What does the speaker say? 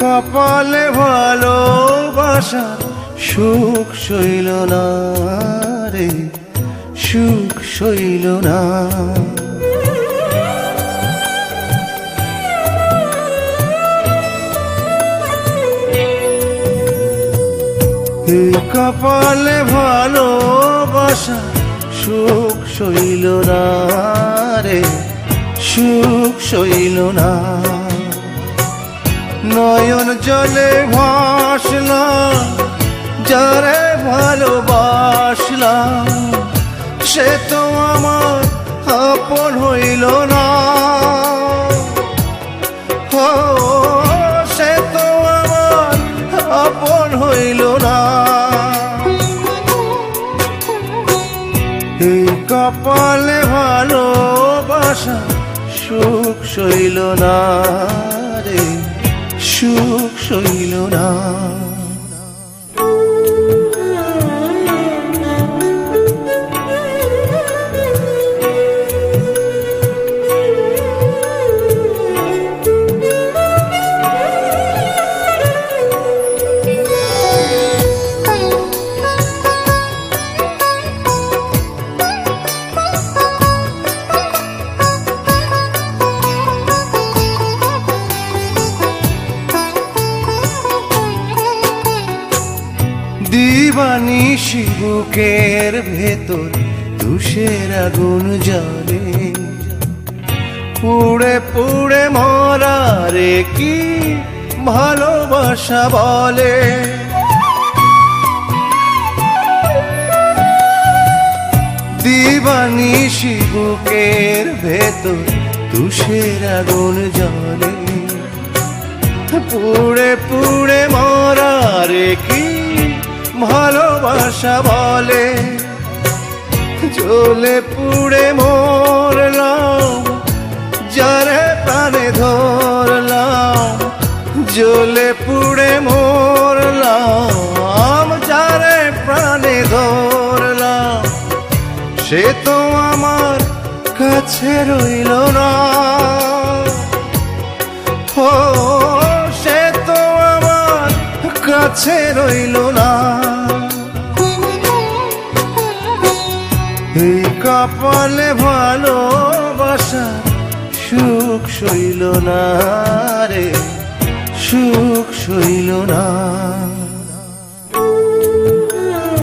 কপালে ভালোবাসার সুখ সইল না রে, সুখ সইল না। এই কপালে ভালোবাসার সুখ সইল না রে, সুখ সইল না। নয়ন জলে ভাসলাম যারে ভালোবাসলাম, সে তো আমার আপন হইল না। ও সে তো আমার আপন হইল না। এই কপালে ভালোবাসা সুখ সইল না রে, সুখ সইল না। দিবানিশি বুকের ভেতর তুষের আগুন জ্বলে, পুড়ে পুড়ে মরা রে কি ভালোবাসা বলে। দিবানিশি বুকের ভেতর তুষের আগুন জ্বলে, পুড়ে পুড়ে মরা রে কি ভালোবাসা বলে। জ্বলে পুড়ে মরলাম যারে প্রাণে ধরলাম, জ্বলে পুড়ে মরলাম যারে প্রাণে ধরলাম, সে তো আমার কাছে রইল না। ও সে তো আমার কাছে রইল না। এই কপালে ভালোবাসা সুখ সইল না রে, সুখ সইল না।